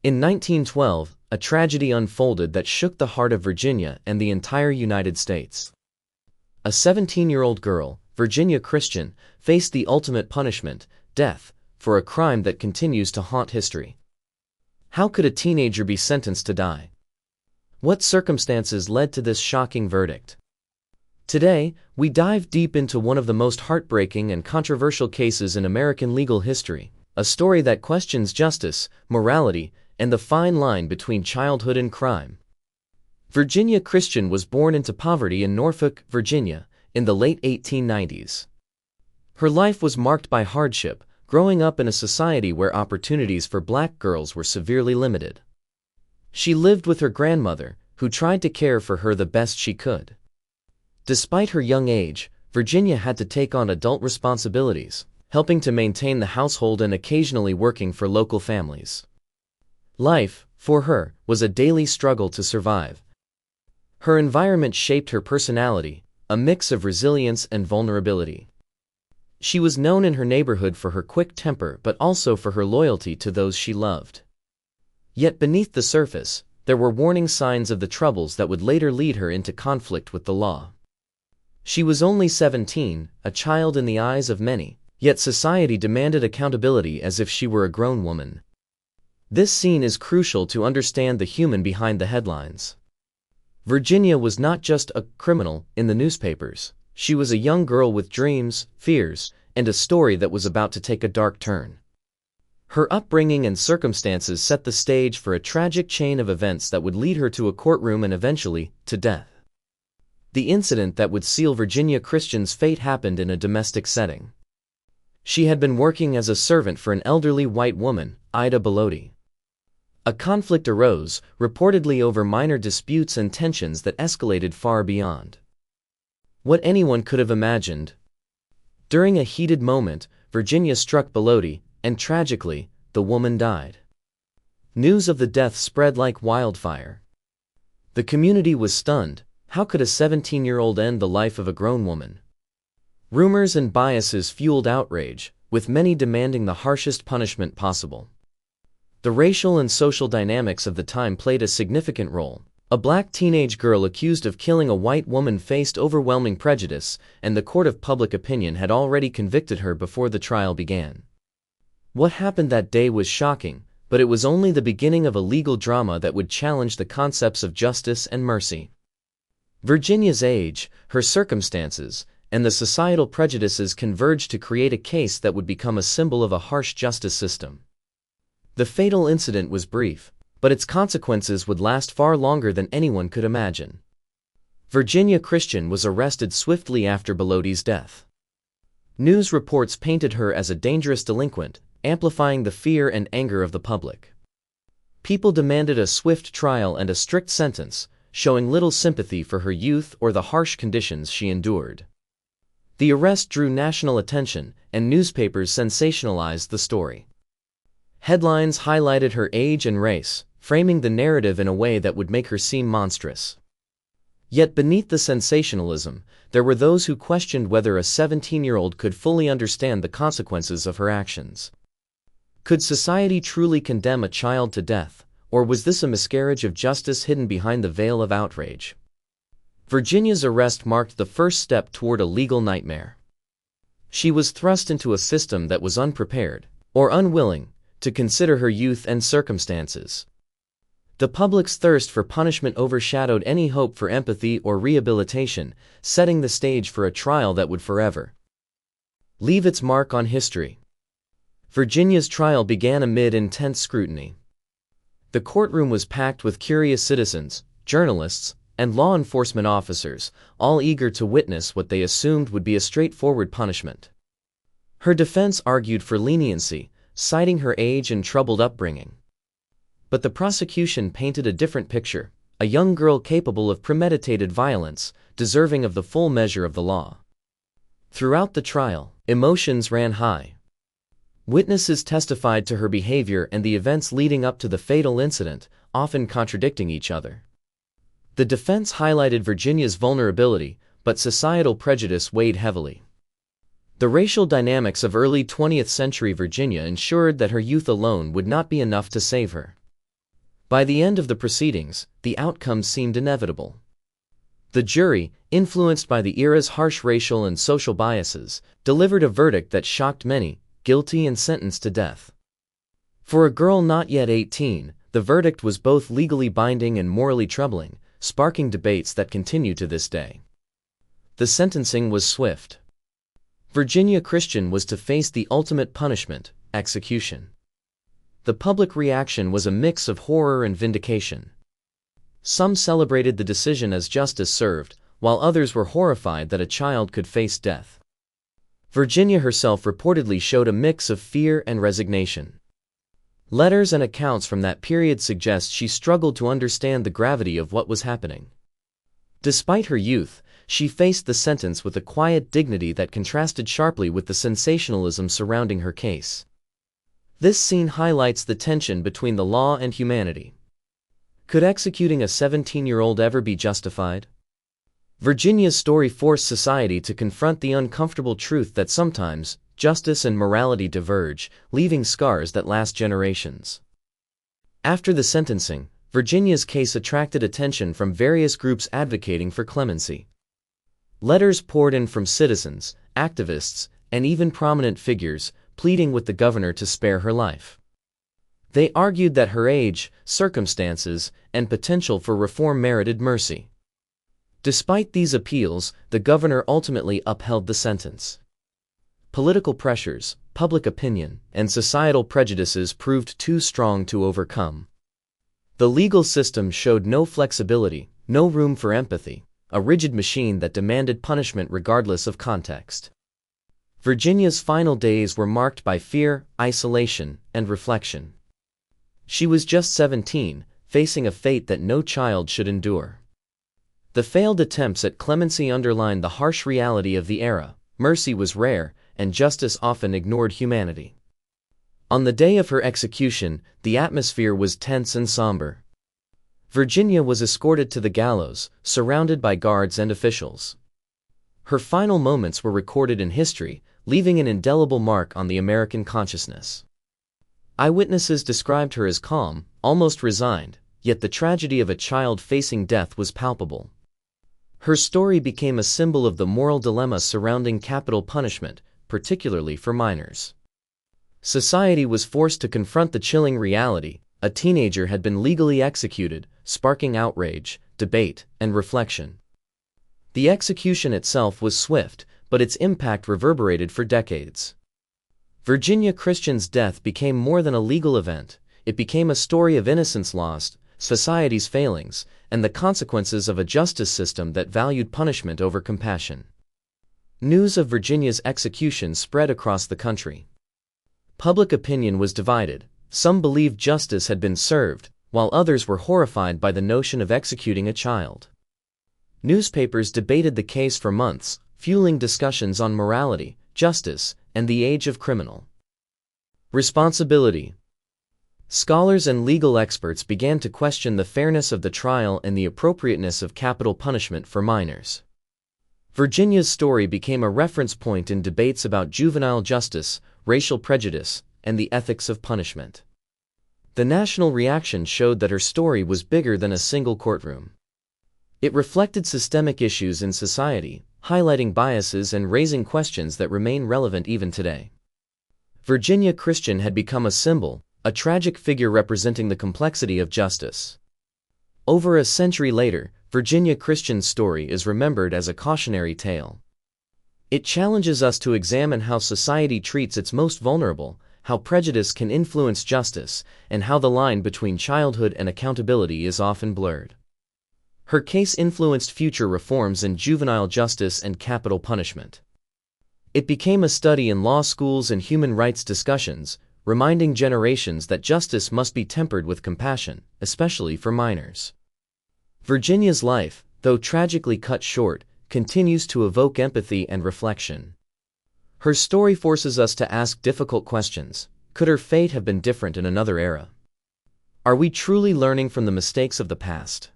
In 1912, a tragedy unfolded that shook the heart of Virginia and the entire United States. A 17-year-old girl, Virginia Christian, faced the ultimate punishment, death, for a crime that continues to haunt history. How could a teenager be sentenced to die? What circumstances led to this shocking verdict? Today, we dive deep into one of the most heartbreaking and controversial cases in American legal history, a story that questions justice, morality, and the fine line between childhood and crime. Virginia Christian was born into poverty in Norfolk, Virginia, in the late 1890s. Her life was marked by hardship, growing up in a society where opportunities for black girls were severely limited. She lived with her grandmother, who tried to care for her the best she could. Despite her young age, Virginia had to take on adult responsibilities, helping to maintain the household and occasionally working for local families. Life, for her, was a daily struggle to survive. Her environment shaped her personality, a mix of resilience and vulnerability. She was known in her neighborhood for her quick temper but also for her loyalty to those she loved. Yet beneath the surface, there were warning signs of the troubles that would later lead her into conflict with the law. She was only 17, a child in the eyes of many, yet society demanded accountability as if she were a grown woman. This scene is crucial to understand the human behind the headlines. Virginia was not just a criminal in the newspapers. She was a young girl with dreams, fears, and a story that was about to take a dark turn. Her upbringing and circumstances set the stage for a tragic chain of events that would lead her to a courtroom and eventually, to death. The incident that would seal Virginia Christian's fate happened in a domestic setting. She had been working as a servant for an elderly white woman, Ida Bellotti. A conflict arose, reportedly over minor disputes and tensions that escalated far beyond what anyone could have imagined. During a heated moment, Virginia struck Bellotti, and tragically, the woman died. News of the death spread like wildfire. The community was stunned. How could a 17-year-old end the life of a grown woman? Rumors and biases fueled outrage, with many demanding the harshest punishment possible. The racial and social dynamics of the time played a significant role. A black teenage girl accused of killing a white woman faced overwhelming prejudice, and the court of public opinion had already convicted her before the trial began. What happened that day was shocking, but it was only the beginning of a legal drama that would challenge the concepts of justice and mercy. Virginia's age, her circumstances, and the societal prejudices converged to create a case that would become a symbol of a harsh justice system. The fatal incident was brief, but its consequences would last far longer than anyone could imagine. Virginia Christian was arrested swiftly after Bellotti's death. News reports painted her as a dangerous delinquent, amplifying the fear and anger of the public. People demanded a swift trial and a strict sentence, showing little sympathy for her youth or the harsh conditions she endured. The arrest drew national attention, and newspapers sensationalized the story. Headlines highlighted her age and race, framing the narrative in a way that would make her seem monstrous. Yet beneath the sensationalism, there were those who questioned whether a 17-year-old could fully understand the consequences of her actions. Could society truly condemn a child to death, or was this a miscarriage of justice hidden behind the veil of outrage? Virginia's arrest marked the first step toward a legal nightmare. She was thrust into a system that was unprepared, or unwilling, to consider her youth and circumstances. The public's thirst for punishment overshadowed any hope for empathy or rehabilitation, setting the stage for a trial that would forever leave its mark on history. Virginia's trial began amid intense scrutiny. The courtroom was packed with curious citizens, journalists, and law enforcement officers, all eager to witness what they assumed would be a straightforward punishment. Her defense argued for leniency, citing her age and troubled upbringing. But the prosecution painted a different picture, a young girl capable of premeditated violence, deserving of the full measure of the law. Throughout the trial, emotions ran high. Witnesses testified to her behavior and the events leading up to the fatal incident, often contradicting each other. The defense highlighted Virginia's vulnerability, but societal prejudice weighed heavily. The racial dynamics of early 20th century Virginia ensured that her youth alone would not be enough to save her. By the end of the proceedings, the outcome seemed inevitable. The jury, influenced by the era's harsh racial and social biases, delivered a verdict that shocked many, guilty and sentenced to death. For a girl not yet 18, the verdict was both legally binding and morally troubling, sparking debates that continue to this day. The sentencing was swift. Virginia Christian was to face the ultimate punishment, execution. The public reaction was a mix of horror and vindication. Some celebrated the decision as justice served, while others were horrified that a child could face death. Virginia herself reportedly showed a mix of fear and resignation. Letters and accounts from that period suggest she struggled to understand the gravity of what was happening. Despite her youth, she faced the sentence with a quiet dignity that contrasted sharply with the sensationalism surrounding her case. This scene highlights the tension between the law and humanity. Could executing a 17-year-old ever be justified? Virginia's story forced society to confront the uncomfortable truth that sometimes justice and morality diverge, leaving scars that last generations. After the sentencing, Virginia's case attracted attention from various groups advocating for clemency. Letters poured in from citizens, activists, and even prominent figures, pleading with the governor to spare her life. They argued that her age, circumstances, and potential for reform merited mercy. Despite these appeals, the governor ultimately upheld the sentence. Political pressures, public opinion, and societal prejudices proved too strong to overcome. The legal system showed no flexibility, no room for empathy, a rigid machine that demanded punishment regardless of context. Virginia's final days were marked by fear, isolation, and reflection. She was just 17, facing a fate that no child should endure. The failed attempts at clemency underlined the harsh reality of the era. Mercy was rare, and justice often ignored humanity. On the day of her execution, the atmosphere was tense and somber. Virginia was escorted to the gallows, surrounded by guards and officials. Her final moments were recorded in history, leaving an indelible mark on the American consciousness. Eyewitnesses described her as calm, almost resigned, yet the tragedy of a child facing death was palpable. Her story became a symbol of the moral dilemma surrounding capital punishment, particularly for minors. Society was forced to confront the chilling reality: a teenager had been legally executed, sparking outrage, debate, and reflection. The execution itself was swift, but its impact reverberated for decades. Virginia Christian's death became more than a legal event. It became a story of innocence lost, society's failings, and the consequences of a justice system that valued punishment over compassion. News of Virginia's execution spread across the country. Public opinion was divided. Some believed justice had been served, while others were horrified by the notion of executing a child. Newspapers debated the case for months, fueling discussions on morality, justice, and the age of criminal. Responsibility. Scholars and legal experts began to question the fairness of the trial and the appropriateness of capital punishment for minors. Virginia's story became a reference point in debates about juvenile justice, racial prejudice, and the ethics of punishment. The national reaction showed that her story was bigger than a single courtroom. It reflected systemic issues in society, highlighting biases and raising questions that remain relevant even today. Virginia Christian had become a symbol, a tragic figure representing the complexity of justice. Over a century later, Virginia Christian's story is remembered as a cautionary tale. It challenges us to examine how society treats its most vulnerable, how prejudice can influence justice, and how the line between childhood and accountability is often blurred. Her case influenced future reforms in juvenile justice and capital punishment. It became a study in law schools and human rights discussions, reminding generations that justice must be tempered with compassion, especially for minors. Virginia's life, though tragically cut short, continues to evoke empathy and reflection. Her story forces us to ask difficult questions. Could her fate have been different in another era? Are we truly learning from the mistakes of the past?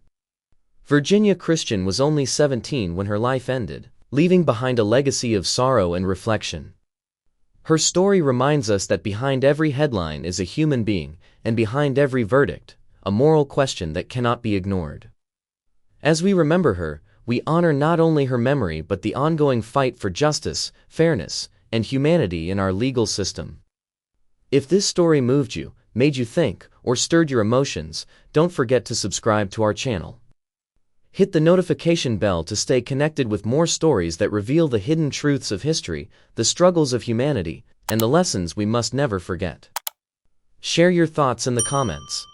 Virginia Christian was only 17 when her life ended, leaving behind a legacy of sorrow and reflection. Her story reminds us that behind every headline is a human being, and behind every verdict, a moral question that cannot be ignored. As we remember her, we honor not only her memory but the ongoing fight for justice, fairness, and humanity in our legal system. If this story moved you, made you think, or stirred your emotions, don't forget to subscribe to our channel. Hit the notification bell to stay connected with more stories that reveal the hidden truths of history, the struggles of humanity, and the lessons we must never forget. Share your thoughts in the comments.